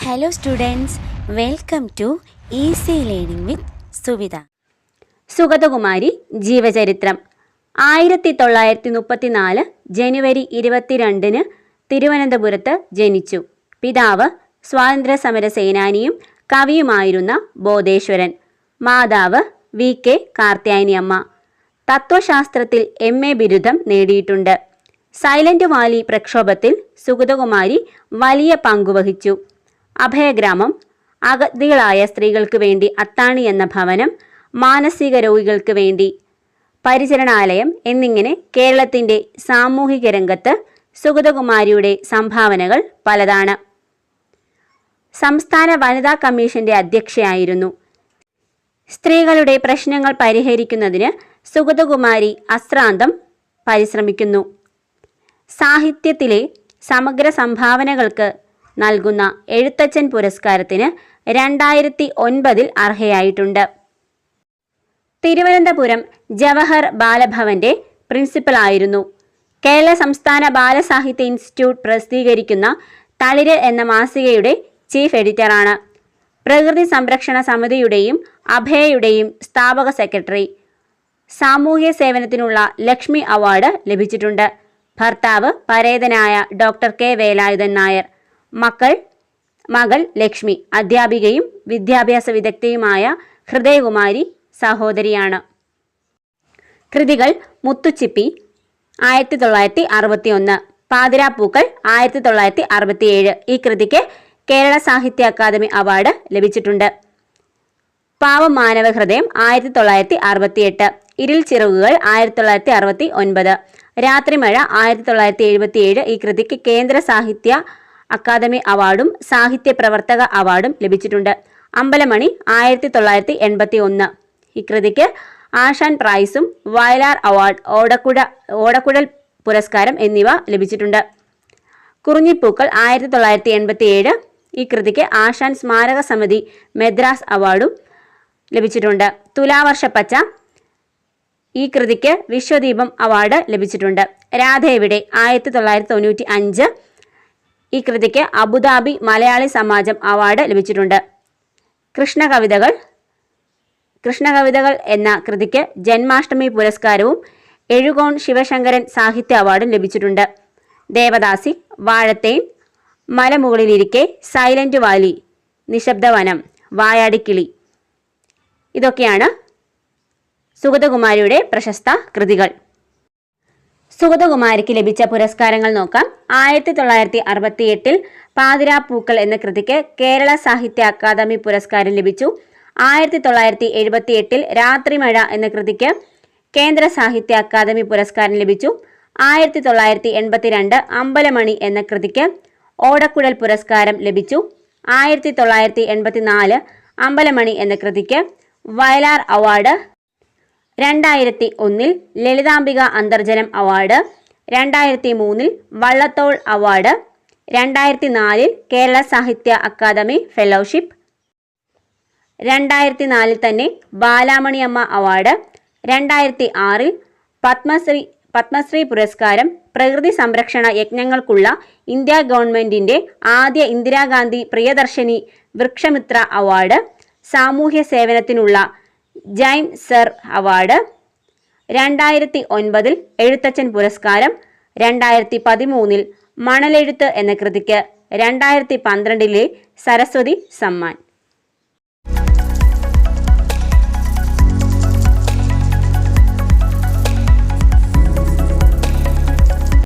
Hello students, welcome to Easy Learning with Suvitha. Sugathakumari ജീവചരിത്രം. 1934 ജനുവരി 22 തിരുവനന്തപുരത്ത് ജനിച്ചു. പിതാവ് സ്വാതന്ത്ര്യ സമര സേനാനിയും കവിയുമായിരുന്ന ബോധേശ്വരൻ. മാതാവ് VK കാർത്യായനി അമ്മ. തത്വശാസ്ത്രത്തിൽ MA ബിരുദം നേടിയിട്ടുണ്ട്. സൈലന്റ് വാലി പ്രക്ഷോഭത്തിൽ സുഗതകുമാരി വലിയ പങ്കുവഹിച്ചു. അഭയഗ്രാമം, അഗതികളായ സ്ത്രീകൾക്ക് വേണ്ടി അത്താണി എന്ന ഭവനം, മാനസിക രോഗികൾക്ക് വേണ്ടി പരിചരണാലയം എന്നിങ്ങനെ കേരളത്തിൻ്റെ സാമൂഹിക രംഗത്ത് സുഗതകുമാരിയുടെ സംഭാവനകൾ പലതാണ്. സംസ്ഥാന വനിതാ കമ്മീഷന്റെ അധ്യക്ഷയായിരുന്നു. സ്ത്രീകളുടെ പ്രശ്നങ്ങൾ പരിഹരിക്കുന്നതിന് സുഗതകുമാരി അശ്രാന്തം പരിശ്രമിക്കുന്നു. സാഹിത്യത്തിലെ സമഗ്ര സംഭാവനകൾക്ക് നൽകുന്ന എഴുത്തച്ഛൻ പുരസ്കാരത്തിന് 2009 അർഹയായിട്ടുണ്ട്. തിരുവനന്തപുരം ജവഹർ ബാലഭവന്റെ പ്രിൻസിപ്പലായിരുന്നു. കേരള സംസ്ഥാന ബാലസാഹിത്യ ഇൻസ്റ്റിറ്റ്യൂട്ട് പ്രസിദ്ധീകരിക്കുന്ന തളിര് എന്ന മാസികയുടെ ചീഫ് എഡിറ്ററാണ്. പ്രകൃതി സംരക്ഷണ സമിതിയുടെയും അഭയയുടെയും സ്ഥാപക സെക്രട്ടറി. സാമൂഹ്യ സേവനത്തിനുള്ള ലക്ഷ്മി അവാർഡ് ലഭിച്ചിട്ടുണ്ട്. ഭർത്താവ് പരേതനായ ഡോക്ടർ K വേലായുധൻ നായർ. മകൾ ലക്ഷ്മി അധ്യാപികയും വിദ്യാഭ്യാസ വിദഗ്ധയുമായ ഹൃദയകുമാരി സഹോദരിയാണ്. കൃതികൾ: മുത്തുച്ചിപ്പി 1961, പാതിരാപ്പൂക്കൾ 1967. ഈ കൃതിക്ക് കേരള സാഹിത്യ അക്കാദമി അവാർഡ് ലഭിച്ചിട്ടുണ്ട്. പാവം മാനവഹൃദയം 1968, ഇരുൾ ചിറകുകൾ 1969, രാത്രിമഴ 1977. ഈ കൃതിക്ക് കേന്ദ്ര സാഹിത്യ അക്കാദമി അവാർഡും സാഹിത്യ പ്രവർത്തക അവാർഡും ലഭിച്ചിട്ടുണ്ട്. അമ്പലമണി 1981. ഈ കൃതിക്ക് ആശാൻ പ്രൈസും വയലാർ അവാർഡ്, ഓടക്കുഴൽ പുരസ്കാരം എന്നിവ ലഭിച്ചിട്ടുണ്ട്. കുറിഞ്ഞിപ്പൂക്കൾ 1987. ഈ കൃതിക്ക് ആശാൻ സ്മാരക സമിതി മദ്രാസ് അവാർഡും ലഭിച്ചിട്ടുണ്ട്. തുലാവർഷപ്പച്ച ഈ കൃതിക്ക് വിശ്വദീപം അവാർഡ് ലഭിച്ചിട്ടുണ്ട്. രാധയെവിടെ 1995. ഈ കൃതിക്ക് അബുദാബി മലയാളി സമാജം അവാർഡ് ലഭിച്ചിട്ടുണ്ട്. കൃഷ്ണകവിതകൾ എന്ന കൃതിക്ക് ജന്മാഷ്ടമി പുരസ്കാരവും എഴുകോൺ ശിവശങ്കരൻ സാഹിത്യ അവാർഡും ലഭിച്ചിട്ടുണ്ട്. ദേവദാസി, വാഴത്തേൻ, മലമുകളിലിരിക്കെ, സൈലന്റ് വാലി, നിശബ്ദവനം, വായാടിക്കിളി ഇതൊക്കെയാണ് സുഗതകുമാരിയുടെ പ്രശസ്ത കൃതികൾ. സുഗതകുമാരിക്ക് ലഭിച്ച പുരസ്കാരങ്ങൾ നോക്കാം. 1968 പാതിരാപ്പൂക്കൾ എന്ന കൃതിക്ക് കേരള സാഹിത്യ അക്കാദമി പുരസ്കാരം ലഭിച്ചു. 1978 രാത്രിമഴ എന്ന കൃതിക്ക് കേന്ദ്ര സാഹിത്യ അക്കാദമി പുരസ്കാരം ലഭിച്ചു. 1982 അമ്പലമണി എന്ന കൃതിക്ക് ഓടക്കുഴൽ പുരസ്കാരം ലഭിച്ചു. 1984 അമ്പലമണി എന്ന കൃതിക്ക് Vayalar award, 2001 Lalithambika Antharjanam award, 2003 Vallathol award, 2004 Kerala Sahitya Akademi fellowship, 2004 തന്നെ ബാലാമണിയമ്മ അവാർഡ്, 2006 പത്മശ്രീ പുരസ്കാരം, പ്രകൃതി സംരക്ഷണ യജ്ഞങ്ങൾക്കുള്ള ഇന്ത്യ ഗവൺമെന്റിന്റെ ആദ്യ ഇന്ദിരാഗാന്ധി പ്രിയദർശിനി വൃക്ഷമിത്ര അവാർഡ്, സാമൂഹ്യ സേവനത്തിനുള്ള ജൈം സർ അവാർഡ്, 2009 എഴുത്തച്ഛൻ പുരസ്കാരം, 2013 മണലെഴുത്ത് എന്ന കൃതിക്ക്, 2012 സരസ്വതി സമ്മാൻ.